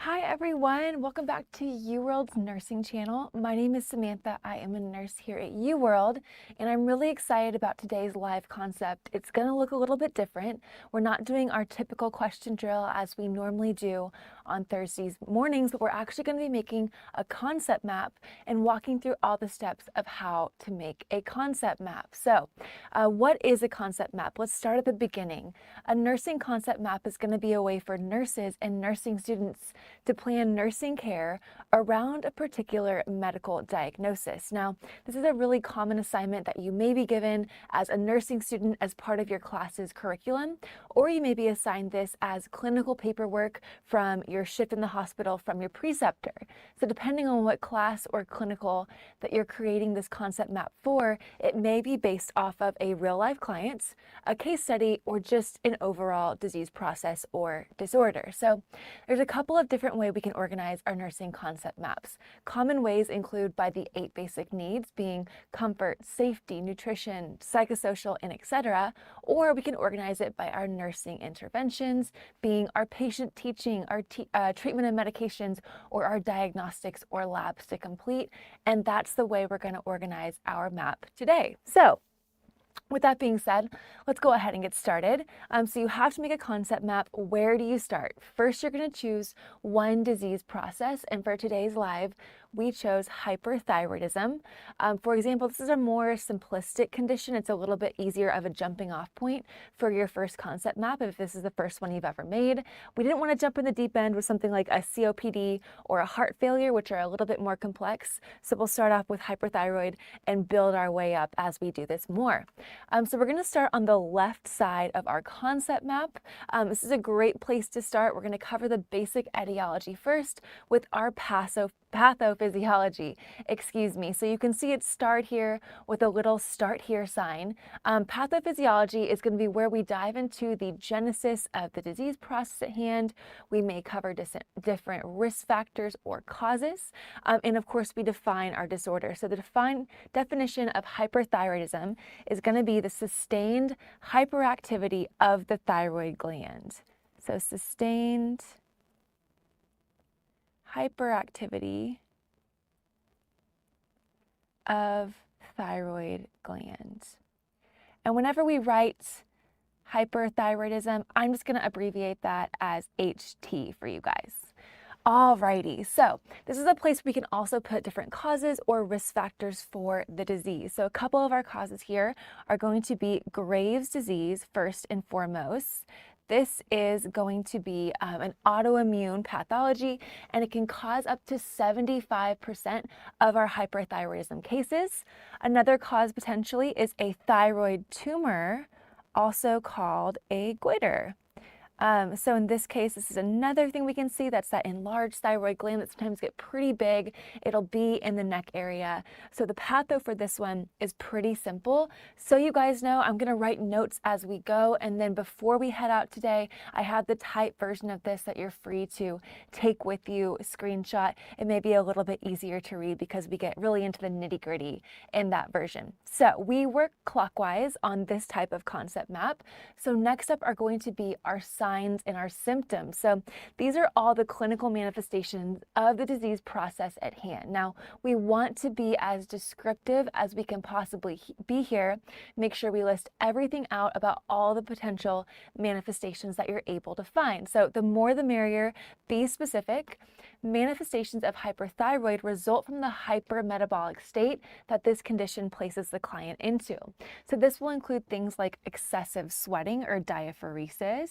Hi everyone, welcome back to UWorld's nursing channel. My name is Samantha. I am a nurse here at UWorld, and I'm really excited about today's live concept. It's going to look a little bit different. We're not doing our typical question drill as we normally do on Thursdays mornings, but we're actually going to be making a concept map and walking through all the steps of how to make a concept map. So, what is a concept map? Let's start at the beginning. A nursing concept map is going to be a way for nurses and nursing students to plan nursing care around a particular medical diagnosis. Now, this is a really common assignment that you may be given as a nursing student as part of your class's curriculum, or you may be assigned this as clinical paperwork from your shift in the hospital from your preceptor. So depending on what class or clinical that you're creating this concept map for, it may be based off of a real life client, a case study, or just an overall disease process or disorder. So there's a couple of different ways we can organize our nursing concept maps. Common ways include by the 8 basic needs being comfort, safety, nutrition, psychosocial, and etc. Or we can organize it by our nursing interventions being our patient teaching, our treatment and medications, or our diagnostics or labs to complete. And that's the way we're going to organize our map today. So with that being said, let's go ahead and get started. So you have to make a concept map. Where do you start? First, you're going to choose one disease process. And for today's live, we chose hyperthyroidism. For example, this is a more simplistic condition. It's a little bit easier of a jumping off point for your first concept map if this is the first one you've ever made. We didn't want to jump in the deep end with something like a COPD or a heart failure, which are a little bit more complex. So we'll start off with hyperthyroid and build our way up as we do this more. So we're going to start on the left side of our concept map. This is a great place to start. We're going to cover the basic etiology first with our pathophysiology, So you can see it start here with a little start here sign. Pathophysiology is going to be where we dive into the genesis of the disease process at hand. We may cover different risk factors or causes. And of course, we define our disorder. So the definition of hyperthyroidism is going to be the sustained hyperactivity of the thyroid gland. So sustained hyperactivity of thyroid gland. And whenever we write hyperthyroidism, I'm just going to abbreviate that as HT for you guys. Alrighty, so this is a place we can also put different causes or risk factors for the disease. So a couple of our causes here are going to be Graves' disease first and foremost. This is going to be an autoimmune pathology, and it can cause up to 75% of our hyperthyroidism cases. Another cause potentially is a thyroid tumor, also called a goiter. So in this case, this is another thing we can see. That's that enlarged thyroid gland that sometimes get pretty big. It'll be in the neck area. So the patho for this one is pretty simple. So you guys know, I'm going to write notes as we go. And then before we head out today, I have the typed version of this that you're free to take with you, screenshot. It may be a little bit easier to read because we get really into the nitty gritty in that version. So we work clockwise on this type of concept map. So next up are going to be our signs and our symptoms. So these are all the clinical manifestations of the disease process at hand. Now, we want to be as descriptive as we can possibly be here. Make sure we list everything out about all the potential manifestations that you're able to find. So the more the merrier. Be specific. Manifestations of hyperthyroid result from the hypermetabolic state that this condition places the client into. So this will include things like excessive sweating or diaphoresis.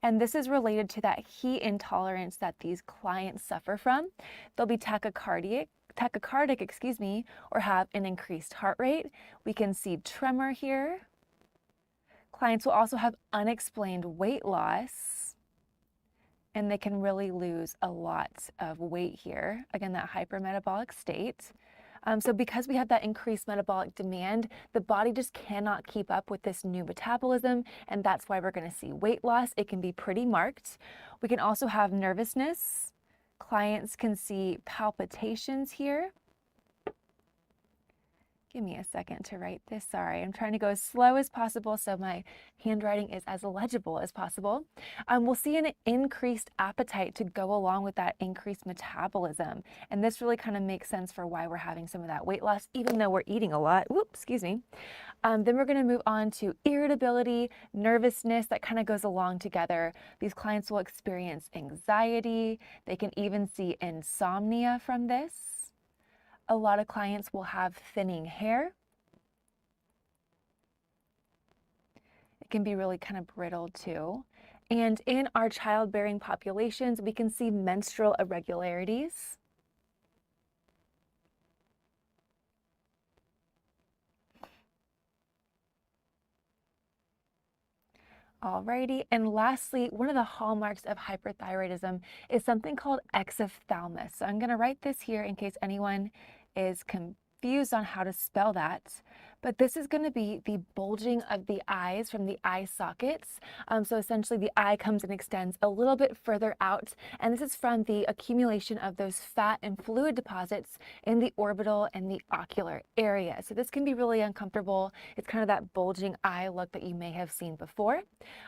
And this is related to that heat intolerance that these clients suffer from. They'll be tachycardic, or have an increased heart rate. We can see tremor here. Clients will also have unexplained weight loss, and they can really lose a lot of weight here. Again, that hypermetabolic state. So because we have that increased metabolic demand, the body just cannot keep up with this new metabolism, and that's why we're going to see weight loss. It can be pretty marked. We can also have nervousness. Clients can see palpitations here. Give me a second to write this. Sorry, I'm trying to go as slow as possible so my handwriting is as legible as possible. We'll see an increased appetite to go along with that increased metabolism. And this really kind of makes sense for why we're having some of that weight loss, even though we're eating a lot. Whoops, excuse me. Then we're going to move on to irritability, nervousness, that kind of goes along together. These clients will experience anxiety. They can even see insomnia from this. A lot of clients will have thinning hair. It can be really kind of brittle too. And in our childbearing populations, we can see menstrual irregularities. Alrighty, and lastly, one of the hallmarks of hyperthyroidism is something called exophthalmos. So I'm going to write this here in case anyone is confused on how to spell that. But this is going to be the bulging of the eyes from the eye sockets. So essentially the eye comes and extends a little bit further out, and this is from the accumulation of those fat and fluid deposits in the orbital and the ocular area. So this can be really uncomfortable. It's kind of that bulging eye look that you may have seen before.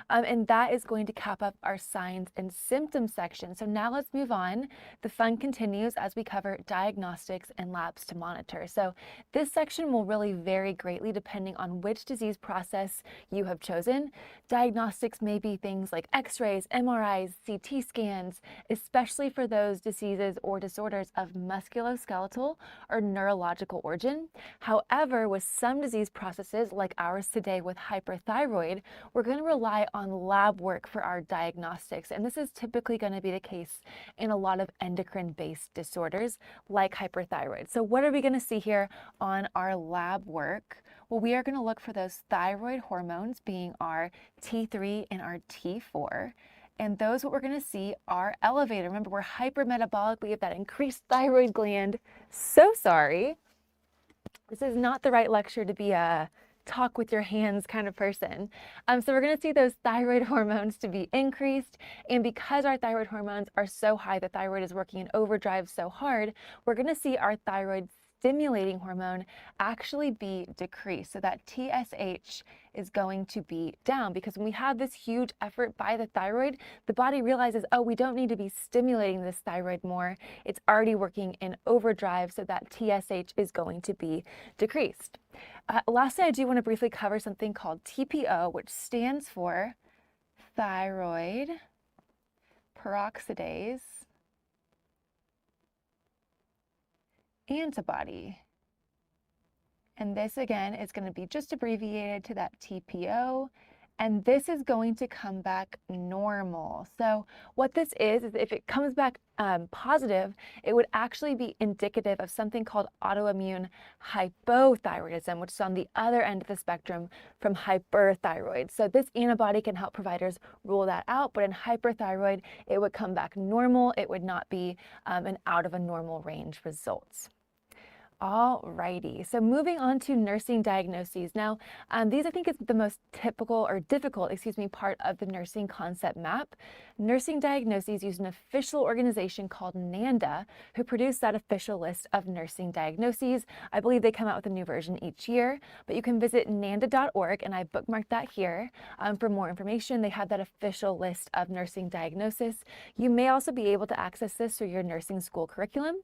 And that is going to cap up our signs and symptoms section. So now let's move on. The fun continues as we cover diagnostics and labs to monitor. So this section will really vary greatly depending on which disease process you have chosen. Diagnostics may be things like x-rays, MRIs, CT scans, especially for those diseases or disorders of musculoskeletal or neurological origin. However, with some disease processes like ours today with hyperthyroid, we're going to rely on lab work for our diagnostics, and this is typically going to be the case in a lot of endocrine-based disorders like hyperthyroid. So what are we going to see here on our lab work? Well, we are going to look for those thyroid hormones being our T3 and our T4. And those, what we're going to see, are elevated. Remember, we're hypermetabolic. We have that increased thyroid gland. So sorry. This is not the right lecture to be a talk with your hands kind of person. So we're going to see those thyroid hormones to be increased. And because our thyroid hormones are so high, the thyroid is working in overdrive so hard, we're going to see our thyroid stimulating hormone actually be decreased. So that TSH is going to be down, because when we have this huge effort by the thyroid, the body realizes, oh, we don't need to be stimulating this thyroid more. It's already working in overdrive, so that TSH is going to be decreased. Lastly, I do want to briefly cover something called TPO, which stands for thyroid peroxidase antibody. And this again is going to be just abbreviated to that TPO, and this is going to come back normal. So what this is if it comes back positive, it would actually be indicative of something called autoimmune hypothyroidism, which is on the other end of the spectrum from hyperthyroid. So this antibody can help providers rule that out, but in hyperthyroid, it would come back normal. It would not be an out of a normal range results. Alrighty, so moving on to nursing diagnoses. Now, these I think is the most typical or difficult, part of the nursing concept map. Nursing diagnoses use an official organization called NANDA, who produced that official list of nursing diagnoses. I believe they come out with a new version each year, but you can visit nanda.org, and I bookmarked that here for more information. They have that official list of nursing diagnoses. You may also be able to access this through your nursing school curriculum,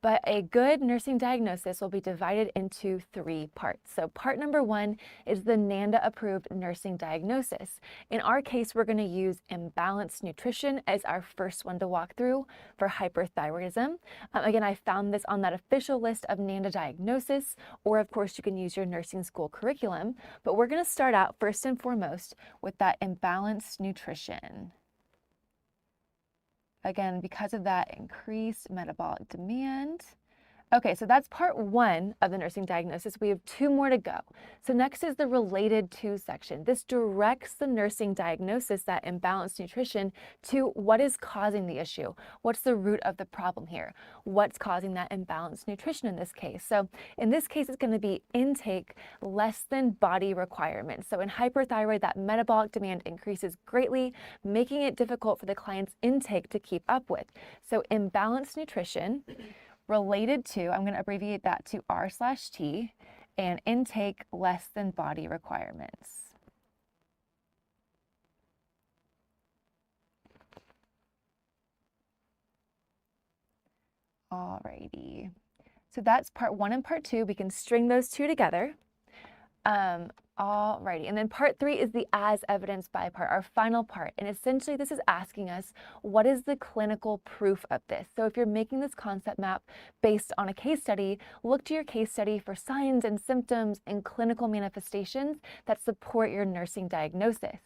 but a good nursing diagnosis will be divided into 3 parts. So part number 1 is the NANDA approved nursing diagnosis. In our case, we're going to use imbalanced nutrition as our first one to walk through for hyperthyroidism. Again, I found this on that official list of NANDA diagnosis, or of course you can use your nursing school curriculum, but we're going to start out first and foremost with that imbalanced nutrition. Again, because of that increased metabolic demand. Okay, so that's part 1 of the nursing diagnosis. We have 2 more to go. So next is the related to section. This directs the nursing diagnosis, that imbalanced nutrition, to what is causing the issue. What's the root of the problem here? What's causing that imbalanced nutrition in this case? So in this case, it's going to be intake less than body requirements. So in hyperthyroid, that metabolic demand increases greatly, making it difficult for the client's intake to keep up with. So imbalanced nutrition related to, I'm going to abbreviate that to R/T, and intake less than body requirements. Alrighty, so that's part 1 and part 2. We can string those two together. Alrighty, and then part 3 is the as evidenced by part, our final part. And essentially this is asking us, what is the clinical proof of this? So if you're making this concept map based on a case study, look to your case study for signs and symptoms and clinical manifestations that support your nursing diagnosis.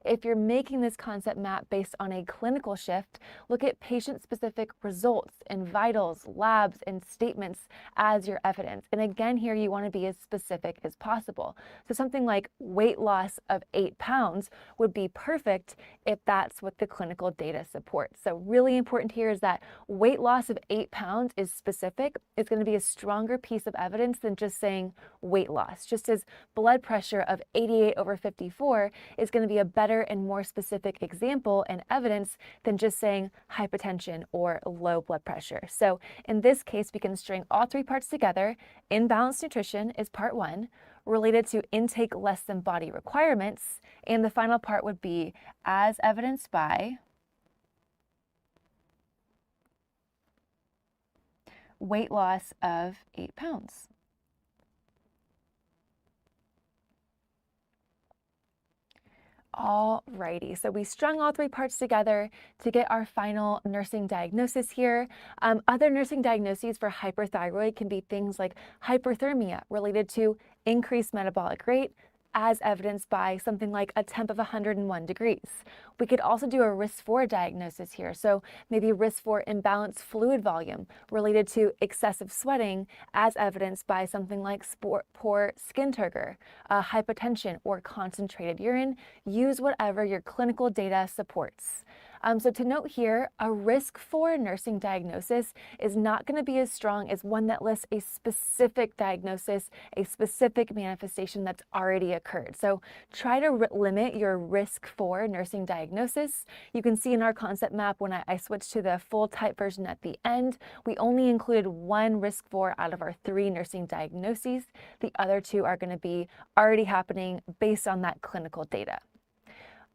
If you're making this concept map based on a clinical shift, look at patient-specific results and vitals, labs, and statements as your evidence. And again, here you want to be as specific as possible. So something like weight loss of 8 pounds would be perfect if that's what the clinical data supports. So really important here is that weight loss of 8 pounds is specific. It's going to be a stronger piece of evidence than just saying weight loss. Just as blood pressure of 88/54 is going to be a better and more specific example and evidence than just saying hypertension or low blood pressure. So in this case, we can string all 3 parts together. Imbalanced nutrition is part 1, related to intake less than body requirements, and the final part would be as evidenced by weight loss of 8 pounds. Alrighty, so we strung all 3 parts together to get our final nursing diagnosis here. Other nursing diagnoses for hyperthyroid can be things like hyperthermia related to increased metabolic rate, as evidenced by something like a temp of 101 degrees. We could also do a risk for diagnosis here. So maybe risk for imbalanced fluid volume related to excessive sweating, as evidenced by something like poor skin turgor, hypotension, or concentrated urine. Use whatever your clinical data supports. So to note here, a risk for nursing diagnosis is not going to be as strong as one that lists a specific diagnosis, a specific manifestation that's already occurred. So try to limit your risk for nursing diagnosis. You can see in our concept map when I switched to the full type version at the end, we only included 1 risk for out of our 3 nursing diagnoses. The other 2 are going to be already happening based on that clinical data.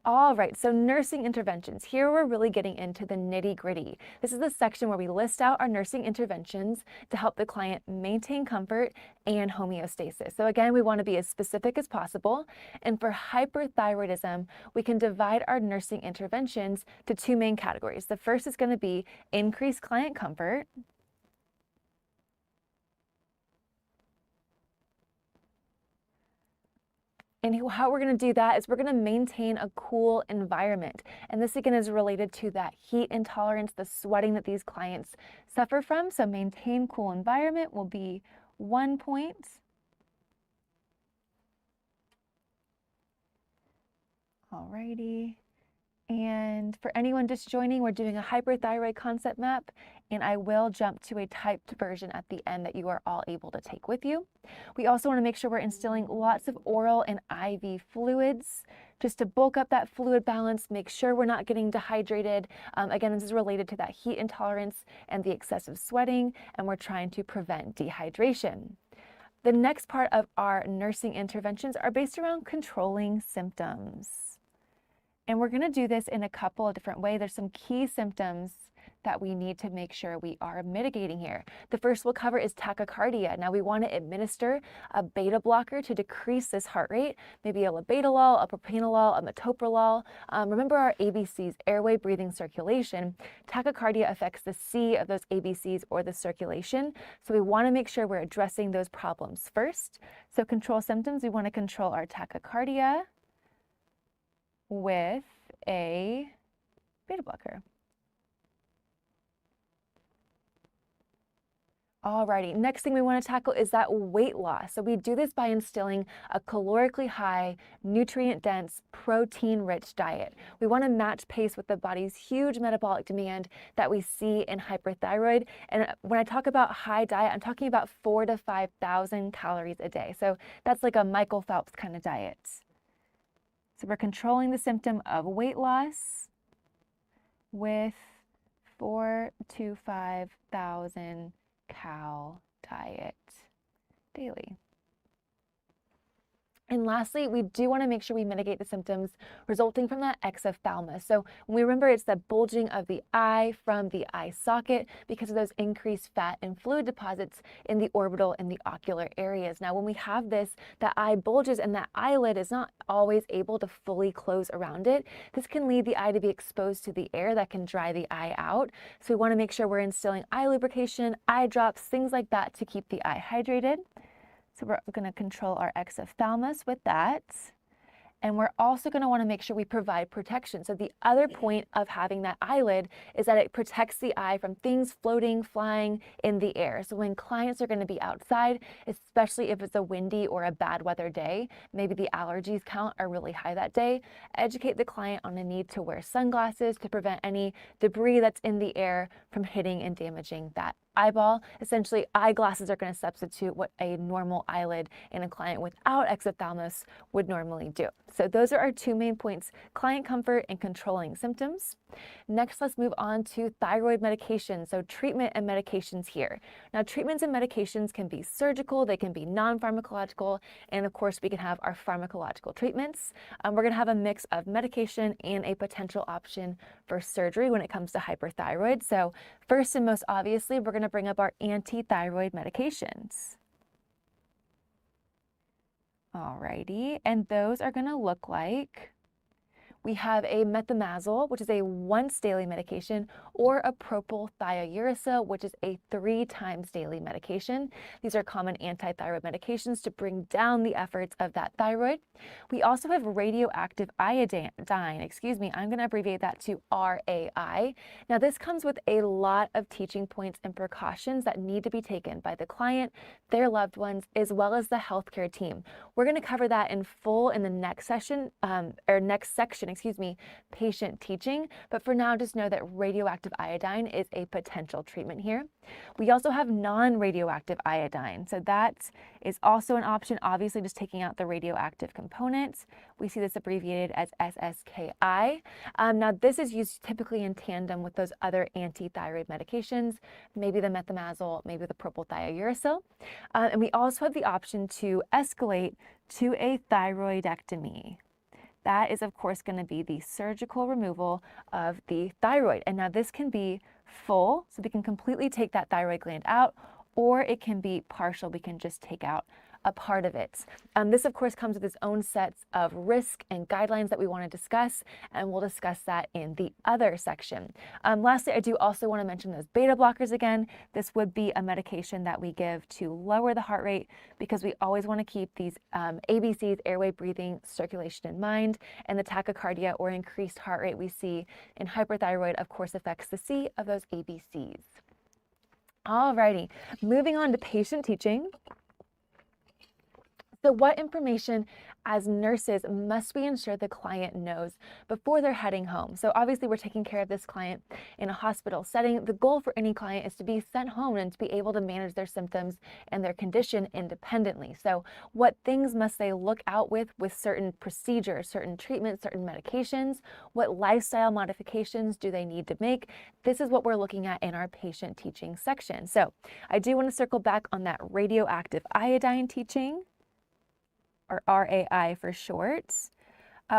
All right, so nursing interventions. Here we're really getting into the nitty-gritty. This is the section where we list out our nursing interventions to help the client maintain comfort and homeostasis. So again, we want to be as specific as possible. And for hyperthyroidism, we can divide our nursing interventions to 2 main categories. The first is going to be increased client comfort. And how we're going to do that is we're going to maintain a cool environment. And this again is related to that heat intolerance, the sweating that these clients suffer from. So maintain cool environment will be 1 point. Alrighty. And for anyone just joining, we're doing a hyperthyroid concept map, and I will jump to a typed version at the end that you are all able to take with you. We also want to make sure we're instilling lots of oral and IV fluids just to bulk up that fluid balance, make sure we're not getting dehydrated. Again, this is related to that heat intolerance and the excessive sweating, and we're trying to prevent dehydration. The next part of our nursing interventions are based around controlling symptoms. And we're going to do this in a couple of different ways. There's some key symptoms that we need to make sure we are mitigating here. The first we'll cover is tachycardia. Now we want to administer a beta blocker to decrease this heart rate, maybe a labetalol, a propranolol, a metoprolol. Remember our ABCs, airway, breathing, circulation. Tachycardia affects the C of those ABCs or the circulation. So we want to make sure we're addressing those problems first. So control symptoms, we want to control our tachycardia with a beta blocker. Alrighty, next thing we want to tackle is that weight loss. So we do this by instilling a calorically high, nutrient-dense, protein-rich diet. We want to match pace with the body's huge metabolic demand that we see in hyperthyroid. And when I talk about high diet, I'm talking about 4,000 to 5,000 calories a day. So that's like a Michael Phelps kind of diet. So we're controlling the symptom of weight loss with 4,000 to 5,000 cal diet daily. And lastly, we do want to make sure we mitigate the symptoms resulting from that exophthalmos. So when we remember, it's the bulging of the eye from the eye socket because of those increased fat and fluid deposits in the orbital and the ocular areas. Now, when we have this, the eye bulges and that eyelid is not always able to fully close around it. This can lead the eye to be exposed to the air that can dry the eye out. So we want to make sure we're instilling eye lubrication, eye drops, things like that to keep the eye hydrated. So we're going to control our exophthalmos with that. And we're also going to want to make sure we provide protection. So the other point of having that eyelid is that it protects the eye from things floating, flying in the air. So when clients are going to be outside, especially if it's a windy or a bad weather day, maybe the allergies count are really high that day, educate the client on the need to wear sunglasses to prevent any debris that's in the air from hitting and damaging that eyeball. Essentially, eyeglasses are going to substitute what a normal eyelid in a client without exophthalmos would normally do. So those are our two main points: client comfort and controlling symptoms. Next, let's move on to thyroid medication. So treatment and medications here. Now, treatments and medications can be surgical, they can be non-pharmacological, and of course, we can have our pharmacological treatments. We're going to have a mix of medication and a potential option for surgery when it comes to hyperthyroid. So first and most obviously, we're going to bring up our anti-thyroid medications. Alrighty, and those are going to look like, we have a methimazole, which is a once daily medication, or a propylthiouracil, which is a 3 times daily medication. These are common anti-thyroid medications to bring down the efforts of that thyroid. We also have radioactive iodine, I'm going to abbreviate that to RAI. Now this comes with a lot of teaching points and precautions that need to be taken by the client, their loved ones, as well as the healthcare team. We're going to cover that in full in the next session, patient teaching. But for now, just know that radioactive iodine is a potential treatment here. We also have non-radioactive iodine. So that is also an option, obviously just taking out the radioactive components. We see this abbreviated as SSKI. Now this is used typically in tandem with those other anti-thyroid medications, maybe the methimazole, maybe the propylthiouracil. And we also have the option to escalate to a thyroidectomy. That is, of course, going to be the surgical removal of the thyroid. And now this can be full, so we can completely take that thyroid gland out, or it can be partial. We can just take out a part of it. This, of course, comes with its own sets of risk and guidelines that we want to discuss, and we'll discuss that in the other section. Lastly, I do also want to mention those beta blockers again. This would be a medication that we give to lower the heart rate because we always want to keep these ABCs, airway, breathing, circulation in mind, and the tachycardia or increased heart rate we see in hyperthyroid, of course, affects the C of those ABCs. Alrighty, moving on to patient teaching. So what information as nurses must we ensure the client knows before they're heading home? So obviously we're taking care of this client in a hospital setting. The goal for any client is to be sent home and to be able to manage their symptoms and their condition independently. So what things must they look out with certain procedures, certain treatments, certain medications? What lifestyle modifications do they need to make? This is what we're looking at in our patient teaching section. So I do want to circle back on that radioactive iodine teaching, or RAI for short.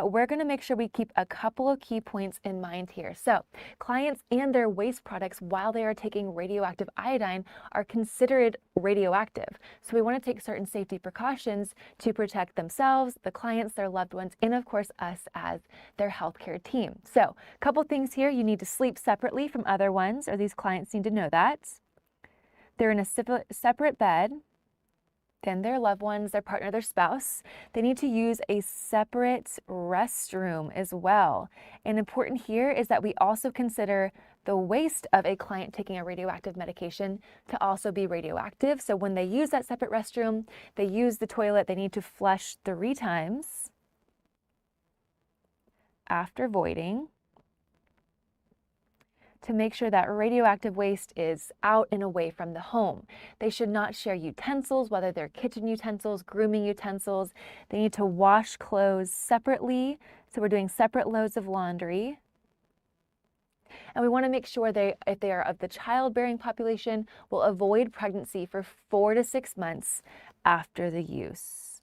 We're going to make sure we keep a couple of key points in mind here. So clients and their waste products, while they are taking radioactive iodine, are considered radioactive. So we want to take certain safety precautions to protect themselves, the clients, their loved ones, and of course us as their healthcare team. So a couple things here: you need to sleep separately from other ones, or these clients need to know that. They're in a separate bed than their loved ones, their partner, their spouse. They need to use a separate restroom as well. And important here is that we also consider the waste of a client taking a radioactive medication to also be radioactive. So when they use that separate restroom, they use the toilet, they need to flush 3 times after voiding, to make sure that radioactive waste is out and away from the home. They should not share utensils, whether they're kitchen utensils, grooming utensils. They need to wash clothes separately. So we're doing separate loads of laundry. And we want to make sure if they are of the childbearing population, will avoid pregnancy for 4 to 6 months after the use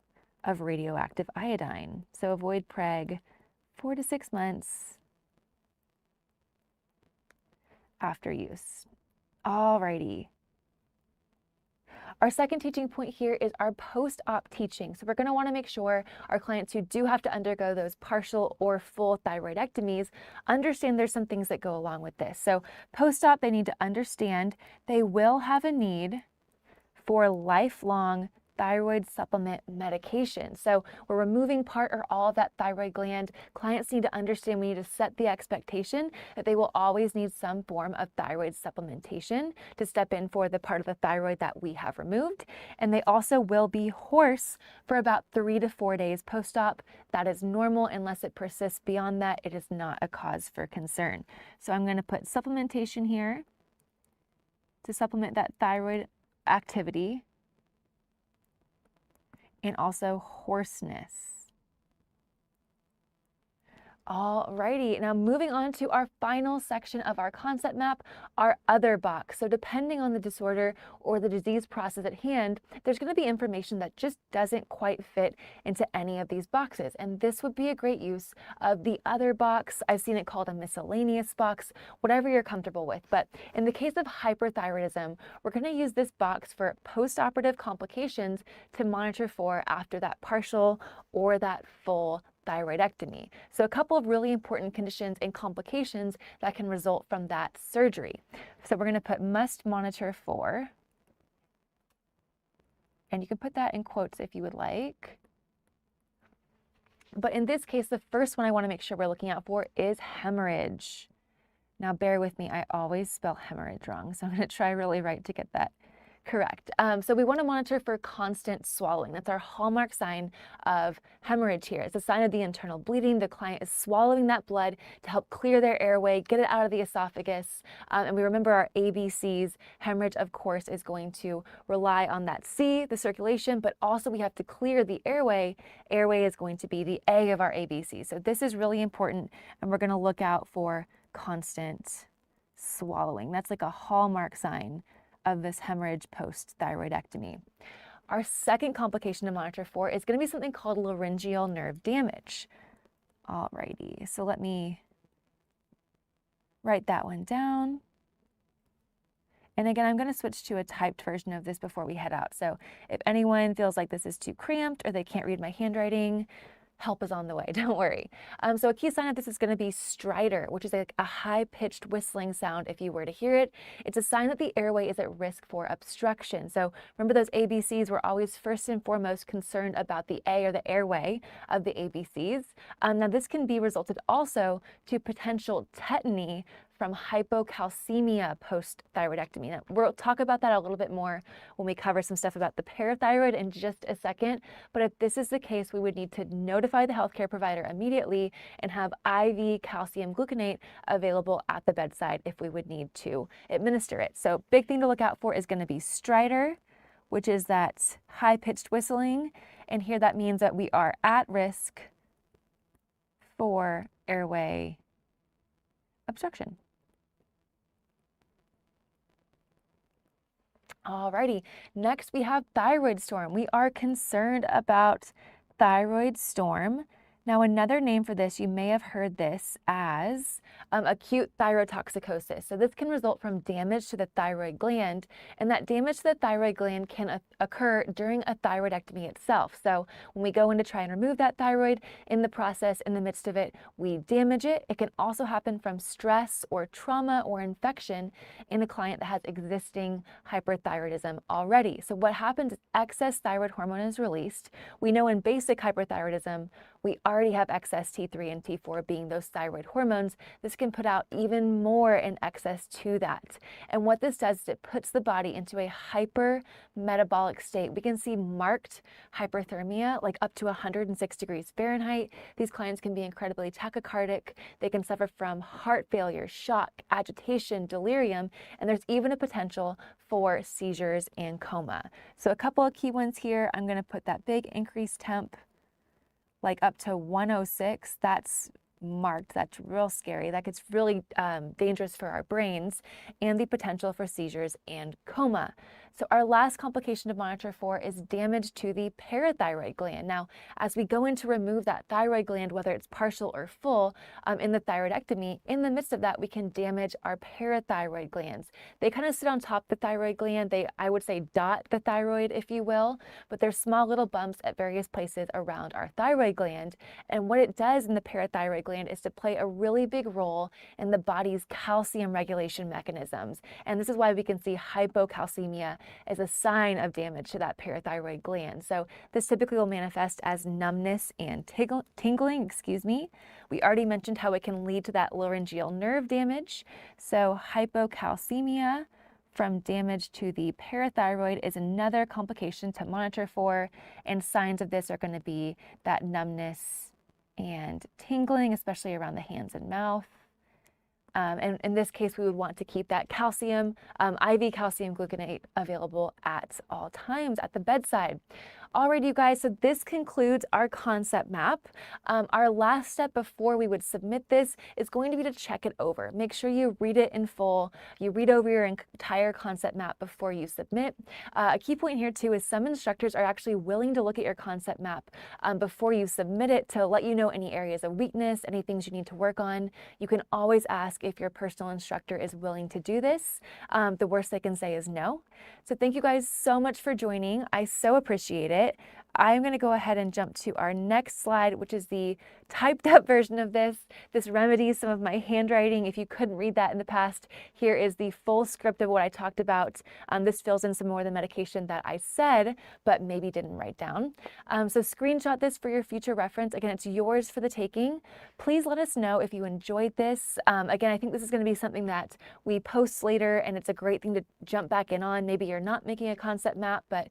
of radioactive iodine. So avoid preg 4 to 6 months after use. Alrighty. Our second teaching point here is our post-op teaching. So we're going to want to make sure our clients who do have to undergo those partial or full thyroidectomies understand there's some things that go along with this. So post-op, they need to understand they will have a need for lifelong thyroid supplement medication. So we're removing part or all of that thyroid gland. Clients need to understand we need to set the expectation that they will always need some form of thyroid supplementation to step in for the part of the thyroid that we have removed. And they also will be hoarse for about 3 to 4 days post-op. That is normal. Unless it persists beyond that, it is not a cause for concern. So I'm going to put supplementation here to supplement that thyroid activity, and also hoarseness. Alrighty, now moving on to our final section of our concept map, our other box. So depending on the disorder or the disease process at hand, there's going to be information that just doesn't quite fit into any of these boxes. And this would be a great use of the other box. I've seen it called a miscellaneous box, whatever you're comfortable with. But in the case of hyperthyroidism, we're going to use this box for postoperative complications to monitor for after that partial or that full thyroidectomy. So a couple of really important conditions and complications that can result from that surgery. So we're going to put must monitor for, and you can put that in quotes if you would like. But in this case, the first one I want to make sure we're looking out for is hemorrhage. Now bear with me, I always spell hemorrhage wrong, so I'm going to try really right to get that correct. So we want to monitor for constant swallowing. That's our hallmark sign of hemorrhage here. It's a sign of the internal bleeding. The client is swallowing that blood to help clear their airway, get it out of the esophagus. And we remember our ABCs. Hemorrhage, of course, is going to rely on that C, the circulation, but also we have to clear the airway. Airway is going to be the A of our ABC. So this is really important, and we're going to look out for constant swallowing. That's like a hallmark sign of this hemorrhage post-thyroidectomy. Our second complication to monitor for is going to be something called laryngeal nerve damage. Alrighty, so let me write that one down. And again, I'm going to switch to a typed version of this before we head out. So if anyone feels like this is too cramped or they can't read my handwriting, help is on the way, don't worry. So a key sign of this is going to be stridor, which is like a high-pitched whistling sound if you were to hear it. It's a sign that the airway is at risk for obstruction. So remember those ABCs, we're always first and foremost concerned about the A or the airway of the ABCs. Now this can be resulted also to potential tetany from hypocalcemia post-thyroidectomy. Now, we'll talk about that a little bit more when we cover some stuff about the parathyroid in just a second. But if this is the case, we would need to notify the healthcare provider immediately and have IV calcium gluconate available at the bedside if we would need to administer it. So big thing to look out for is going to be stridor, which is that high-pitched whistling. And here that means that we are at risk for airway obstruction. Alrighty, next we have thyroid storm. We are concerned about thyroid storm. Now another name for this, you may have heard this as acute thyrotoxicosis. So this can result from damage to the thyroid gland, and that damage to the thyroid gland can occur during a thyroidectomy itself. So when we go in to try and remove that thyroid, in the process, in the midst of it, we damage it. It can also happen from stress or trauma or infection in a client that has existing hyperthyroidism already. So what happens is excess thyroid hormone is released. We know in basic hyperthyroidism, we already have excess T3 and T4 being those thyroid hormones. This can put out even more in excess to that. And what this does is it puts the body into a hypermetabolic state. We can see marked hyperthermia, like up to 106 degrees Fahrenheit. These clients can be incredibly tachycardic. They can suffer from heart failure, shock, agitation, delirium, and there's even a potential for seizures and coma. So a couple of key ones here. I'm going to put that big increased temp, like up to 106. That's marked. That's real scary. That gets really dangerous for our brains, and the potential for seizures and coma. So our last complication to monitor for is damage to the parathyroid gland. Now, as we go in to remove that thyroid gland, whether it's partial or full, in the thyroidectomy, in the midst of that, we can damage our parathyroid glands. They kind of sit on top of the thyroid gland. They, I would say, dot the thyroid, if you will, but they're small little bumps at various places around our thyroid gland. And what it does in the parathyroid gland is to play a really big role in the body's calcium regulation mechanisms. And this is why we can see hypocalcemia as a sign of damage to that parathyroid gland. So this typically will manifest as numbness and tingling, excuse me. We already mentioned how it can lead to that laryngeal nerve damage. So hypocalcemia from damage to the parathyroid is another complication to monitor for, and signs of this are going to be that numbness and tingling, especially around the hands and mouth. And in this case, we would want to keep that calcium, IV calcium gluconate available at all times at the bedside. Alright, you guys, so this concludes our concept map. Our last step before we would submit this is going to be to check it over. Make sure you read it in full. You read over your entire concept map before you submit. A key point here too is some instructors are actually willing to look at your concept map before you submit it to let you know any areas of weakness, any things you need to work on. You can always ask if your personal instructor is willing to do this. The worst they can say is no. So thank you guys so much for joining. I so appreciate it. I'm going to go ahead and jump to our next slide, which is the typed up version of this. This remedies some of my handwriting. If you couldn't read that in the past, here is the full script of what I talked about. This fills in some more of the medication that I said, but maybe didn't write down. So screenshot this for your future reference. Again, it's yours for the taking. Please let us know if you enjoyed this. Again, I think this is going to be something that we post later, and it's a great thing to jump back in on. Maybe you're not making a concept map, but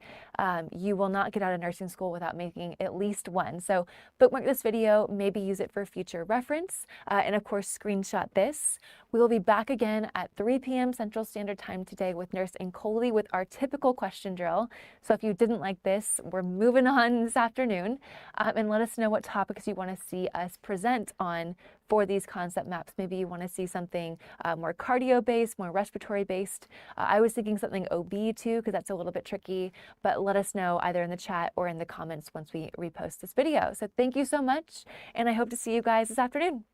you will not get out of nursing school without making at least one. So bookmark this video, maybe use it for future reference, and of course screenshot this. We will be back again at 3 p.m. Central Standard Time today with Nurse Nkoli with our typical question drill. So if you didn't like this, we're moving on this afternoon, and let us know what topics you want to see us present on for these concept maps. Maybe you want to see something more cardio-based, more respiratory-based. I was thinking something OB too, because that's a little bit tricky, but let us know either in the chat or in the comments once we repost this video. So thank you so much, and I hope to see you guys this afternoon.